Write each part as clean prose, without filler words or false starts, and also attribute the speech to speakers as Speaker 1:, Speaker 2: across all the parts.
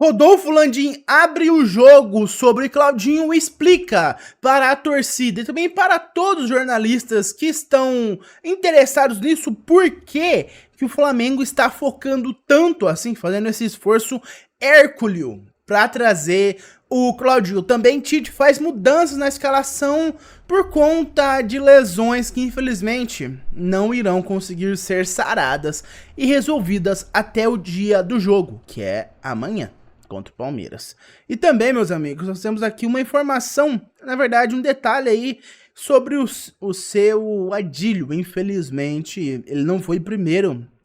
Speaker 1: Rodolfo Landim abre o jogo sobre Claudinho e explica para a torcida e também para todos os jornalistas que estão interessados nisso por que o Flamengo está focando tanto assim, fazendo esse esforço hércules para trazer o Claudinho. Também Tite faz mudanças na escalação por conta de lesões que infelizmente não irão conseguir ser saradas e resolvidas até o dia do jogo, que é amanhã contra o Palmeiras. E também, meus amigos, nós temos aqui uma informação, na verdade um detalhe aí sobre o seu Adílio. Infelizmente, ele não foi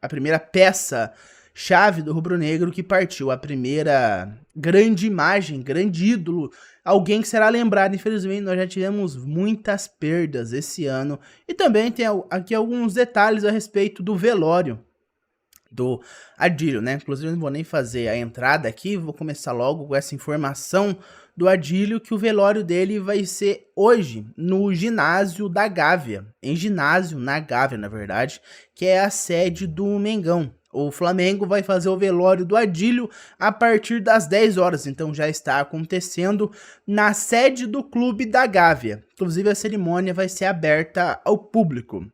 Speaker 1: a primeira peça chave do rubro-negro que partiu, a primeira grande imagem, grande ídolo, alguém que será lembrado. Infelizmente, nós já tivemos muitas perdas esse ano. E também tem aqui alguns detalhes a respeito do velório do Adílio, né? Inclusive eu não vou nem fazer a entrada aqui, vou começar logo com essa informação do Adílio, que o velório dele vai ser hoje no ginásio da Gávea, na Gávea, na verdade, que é a sede do Mengão. O Flamengo vai fazer o velório do Adílio a partir das 10 horas, então já está acontecendo na sede do clube da Gávea. Inclusive a cerimônia vai ser aberta ao público.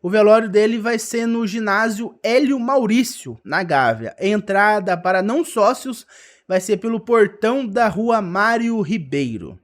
Speaker 1: O velório dele vai ser no ginásio Hélio Maurício, na Gávea. A entrada para não sócios vai ser pelo portão da rua Mário Ribeiro.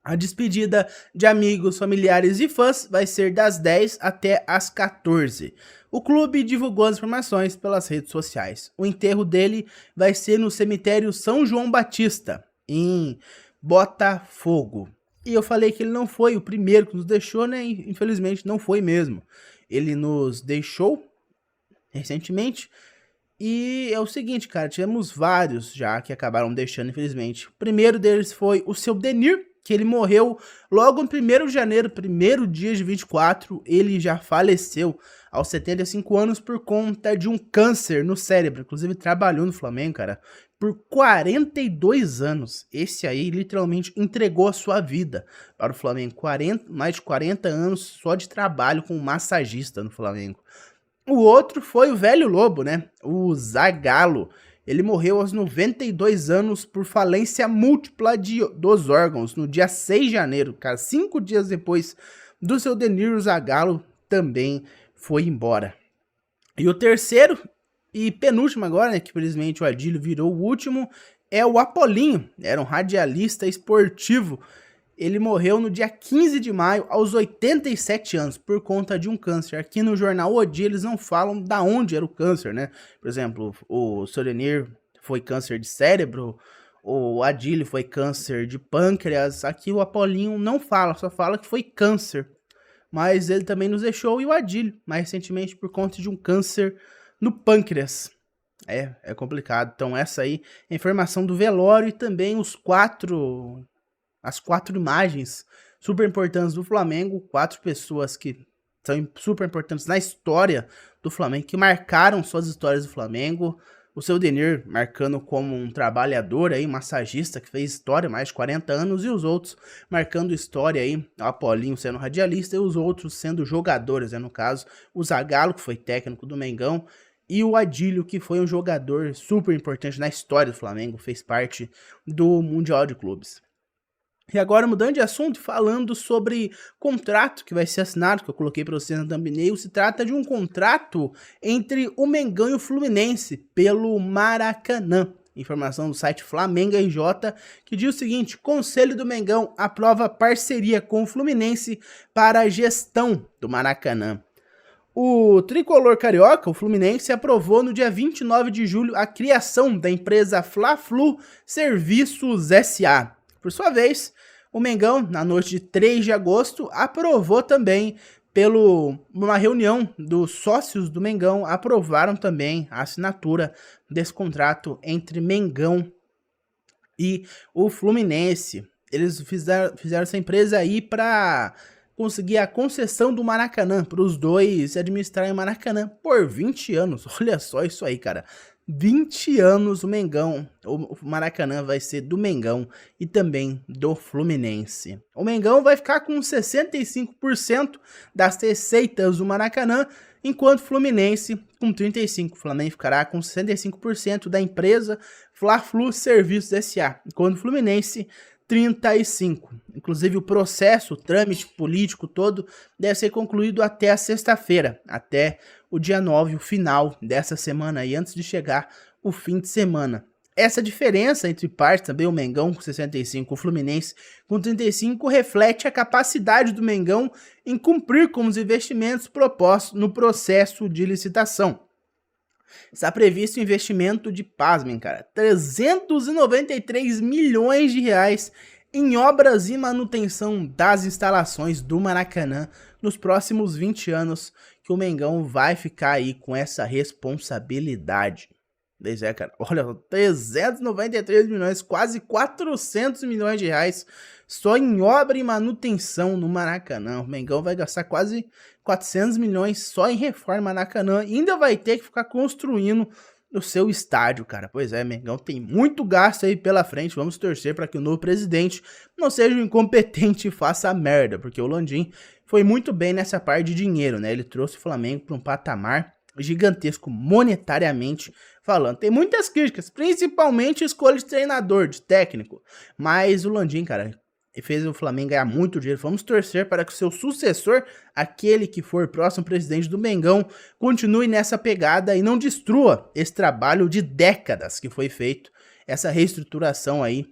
Speaker 1: A despedida de amigos, familiares e fãs vai ser das 10 até as 14. O clube divulgou as informações pelas redes sociais. O enterro dele vai ser no cemitério São João Batista, em Botafogo. E eu falei que ele não foi o primeiro que nos deixou, né? Infelizmente não foi mesmo. Ele nos deixou recentemente. E é o seguinte, cara, tivemos vários já que acabaram deixando, infelizmente. O primeiro deles foi o seu Denir, que ele morreu logo no 1º de janeiro, primeiro dia de 24. Ele já faleceu aos 75 anos por conta de um câncer no cérebro. Inclusive trabalhou no Flamengo, cara, por 42 anos. Esse aí literalmente entregou a sua vida para o Flamengo. Mais de 40 anos só de trabalho com massagista no Flamengo. O outro foi o velho lobo, né? O Zagallo. Ele morreu aos 92 anos por falência múltipla dos órgãos no dia 6 de janeiro. Cara, 5 dias depois do seu Denir, o Zagallo também foi embora. E o terceiro e penúltimo agora, né, que infelizmente o Adílio virou o último, é o Apolinho. Era um radialista esportivo. Ele morreu no dia 15 de maio, aos 87 anos, por conta de um câncer. Aqui no jornal O Dia eles não falam da onde era o câncer, né? Por exemplo, o Solenir foi câncer de cérebro, o Adílio foi câncer de pâncreas. Aqui o Apolinho não fala, só fala que foi câncer. Mas ele também nos deixou, e o Adílio, mais recentemente, por conta de um câncer no pâncreas. É complicado. Então essa aí é a informação do velório e também as 4 imagens super importantes do Flamengo, 4 pessoas que são super importantes na história do Flamengo, que marcaram suas histórias do Flamengo. O seu Denir marcando como um trabalhador aí, massagista, que fez história mais de 40 anos, e os outros marcando história aí, o Apolinho sendo radialista e os outros sendo jogadores, né? No caso, o Zagallo, que foi técnico do Mengão, e o Adílio, que foi um jogador super importante na história do Flamengo, fez parte do Mundial de Clubes. E agora, mudando de assunto, falando sobre contrato que vai ser assinado, que eu coloquei para vocês na thumbnail, se trata de um contrato entre o Mengão e o Fluminense pelo Maracanã. Informação do site Flamengo RJ, que diz o seguinte: Conselho do Mengão aprova parceria com o Fluminense para a gestão do Maracanã. O tricolor carioca, o Fluminense, aprovou no dia 29 de julho a criação da empresa Fla-Flu Serviços S.A. Por sua vez, o Mengão, na noite de 3 de agosto, aprovou também, uma reunião dos sócios do Mengão, aprovaram também a assinatura desse contrato entre Mengão e o Fluminense. Eles fizeram essa empresa aí para conseguir a concessão do Maracanã, para os dois administrarem o Maracanã por 20 anos. Olha só isso aí, cara. 20 anos o Mengão, o Maracanã vai ser do Mengão e também do Fluminense. O Mengão vai ficar com 65% das receitas do Maracanã enquanto o Fluminense com 35%. O Flamengo ficará com 65% da empresa Fla-Flu Serviços S.A., enquanto o Fluminense 35%. Inclusive o processo, o trâmite político todo deve ser concluído até a sexta-feira, até o dia 9, o final dessa semana aí, antes de chegar o fim de semana. Essa diferença entre partes também, o Mengão com 65%, o Fluminense com 35%, reflete a capacidade do Mengão em cumprir com os investimentos propostos no processo de licitação. Está previsto um investimento de, pasmem, cara, 393 milhões de reais em obras e manutenção das instalações do Maracanã nos próximos 20 anos, que o Mengão vai ficar aí com essa responsabilidade. Pois é, cara, olha, 393 milhões, quase 400 milhões de reais só em obra e manutenção no Maracanã. O Mengão vai gastar quase 400 milhões só em reforma no Maracanã e ainda vai ter que ficar construindo o seu estádio, cara. Pois é, Mengão tem muito gasto aí pela frente. Vamos torcer para que o novo presidente não seja um incompetente e faça merda, porque o Landim foi muito bem nessa parte de dinheiro, né? Ele trouxe o Flamengo para um patamar gigantesco monetariamente falando. Tem muitas críticas, principalmente a escolha de treinador, de técnico, mas o Landim, cara, fez o Flamengo ganhar muito dinheiro. Vamos torcer para que o seu sucessor, aquele que for próximo presidente do Mengão, continue nessa pegada e não destrua esse trabalho de décadas que foi feito, essa reestruturação aí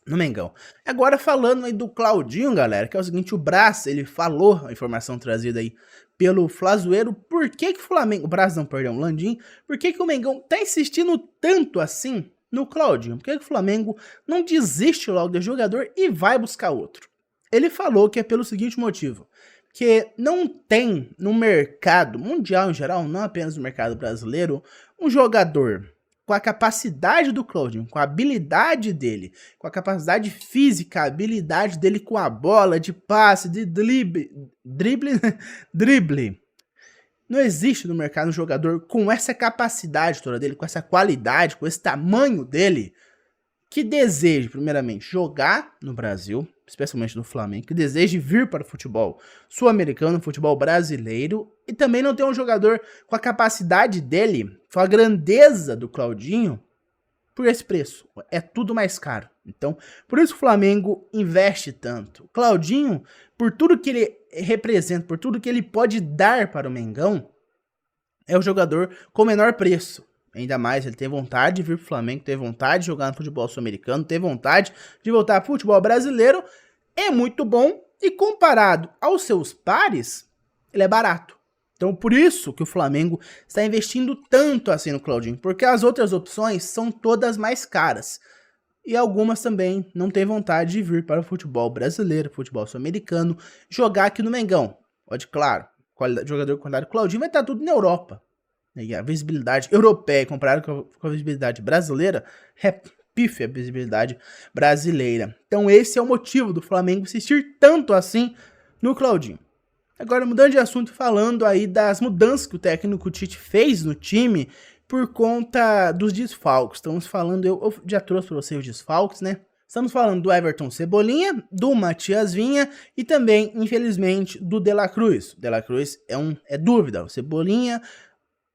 Speaker 1: no Mengão. Agora falando aí do Claudinho, galera, que é o seguinte, o Braz, ele falou, a informação trazida aí pelo Flazoeiro, por que que o Flamengo, o Braz não, perdão, o Landim, por que que o Mengão tá insistindo tanto assim no Claudinho? Por que que o Flamengo não desiste logo do jogador e vai buscar outro? Ele falou que é pelo seguinte motivo, que não tem no mercado mundial em geral, não apenas no mercado brasileiro, um jogador com a capacidade do Claudinho, com a habilidade dele, com a capacidade física, a habilidade dele com a bola, de passe, de drible. Não existe no mercado um jogador com essa capacidade toda dele, com essa qualidade, com esse tamanho dele, que deseje, primeiramente, jogar no Brasil, especialmente no Flamengo, que deseje vir para o futebol sul-americano, futebol brasileiro, e também não tem um jogador com a capacidade dele, com a grandeza do Claudinho, por esse preço. É tudo mais caro. Então, por isso o Flamengo investe tanto. O Claudinho, por tudo que ele representa, por tudo que ele pode dar para o Mengão, é o jogador com menor preço. Ainda mais, ele tem vontade de vir pro Flamengo, tem vontade de jogar no futebol sul-americano, tem vontade de voltar pro futebol brasileiro. É muito bom e comparado aos seus pares, ele é barato. Então por isso que o Flamengo está investindo tanto assim no Claudinho, porque as outras opções são todas mais caras. E algumas também não têm vontade de vir para o futebol brasileiro, futebol sul-americano, jogar aqui no Mengão. Pode, claro, jogador com qualidade do Claudinho vai estar tudo na Europa. E a visibilidade europeia comparada com a visibilidade brasileira é pífia a visibilidade brasileira. Então esse é o motivo do Flamengo insistir tanto assim no Claudinho. Agora mudando de assunto, falando aí das mudanças que o técnico Tite fez no time por conta dos desfalques. Estamos falando, eu já trouxe para vocês os desfalques, né? Estamos falando do Everton Cebolinha, do Matias Vinha e também, infelizmente, do De La Cruz. O De La Cruz é dúvida, o Cebolinha,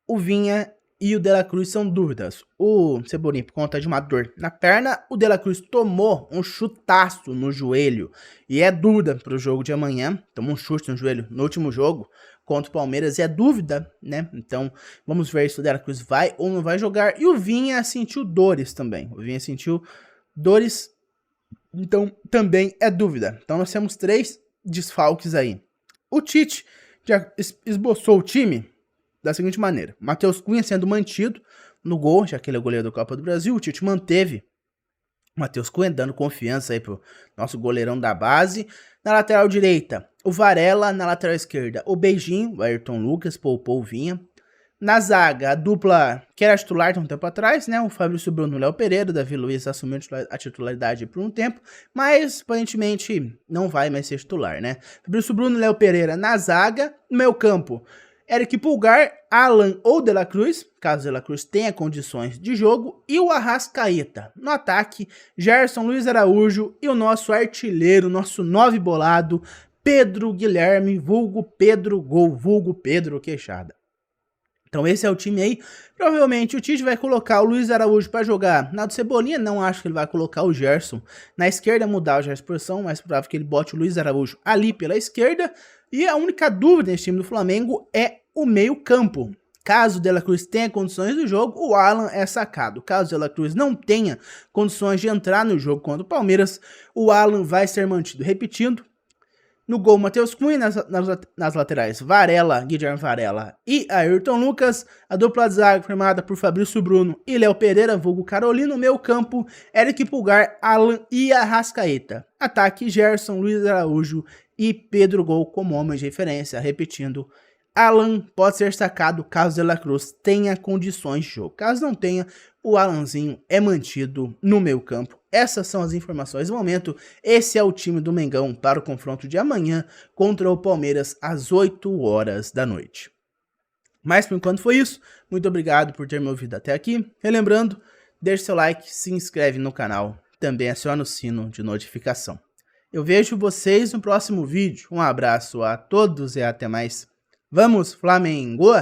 Speaker 1: o Vinha e o De La Cruz são dúvidas. O Cebolinha, por conta de uma dor na perna, o De La Cruz tomou um chutaço no joelho e é dúvida para o jogo de amanhã. Tomou um chute no joelho no último jogo contra o Palmeiras e é dúvida, né? Então vamos ver se o De La Cruz vai ou não vai jogar. E o Vinha sentiu dores também. O Vinha sentiu dores, então também é dúvida. Então nós temos 3 desfalques aí. O Tite já esboçou o time da seguinte maneira: Matheus Cunha sendo mantido no gol, já que ele é o goleiro da Copa do Brasil. O Tite manteve o Matheus Cunha, dando confiança aí pro nosso goleirão da base. Na lateral direita, o Varela. Na lateral esquerda, o Beijinho, o Ayrton Lucas, poupou o Vinha. Na zaga, a dupla que era titular há um tempo atrás, né? O Fabrício Bruno e o Léo Pereira. O Davi Luiz assumiu a titularidade por um tempo, mas aparentemente não vai mais ser titular, né? Fabrício Bruno e Léo Pereira na zaga. No meio campo, Eric Pulgar, Alan ou De La Cruz, caso De La Cruz tenha condições de jogo, e o Arrascaeta. No ataque, Gerson, Luiz Araújo e o nosso artilheiro, nosso 9 bolado, Pedro Guilherme, vulgo Pedro Gol, vulgo Pedro Queixada. Então esse é o time aí. Provavelmente o Tite vai colocar o Luiz Araújo para jogar na do Cebolinha. Não acho que ele vai colocar o Gerson na esquerda, mudar o Gerson de posição. Mais provável que ele bote o Luiz Araújo ali pela esquerda. E a única dúvida nesse time do Flamengo é o meio campo. Caso o De La Cruz tenha condições do jogo, o Alan é sacado. Caso o De La Cruz não tenha condições de entrar no jogo contra o Palmeiras, o Alan vai ser mantido. Repetindo, no gol, Matheus Cunha, nas laterais, Varela, Guilherme Varela e Ayrton Lucas. A dupla de zaga formada por Fabrício Bruno e Léo Pereira, vulgo Carolino. Meio campo, Eric Pulgar, Alan e Arrascaeta. Ataque, Gerson, Luiz Araújo e Pedro Gol como homens de referência. Repetindo, Alan pode ser sacado caso De La Cruz tenha condições de jogo. Caso não tenha, o Alanzinho é mantido no meio campo. Essas são as informações do momento. Esse é o time do Mengão para o confronto de amanhã contra o Palmeiras às 8 horas da noite. Mas por enquanto foi isso. Muito obrigado por ter me ouvido até aqui. Relembrando, deixe seu like, se inscreve no canal. Também aciona o sino de notificação. Eu vejo vocês no próximo vídeo. Um abraço a todos e até mais. Vamos, Flamengo!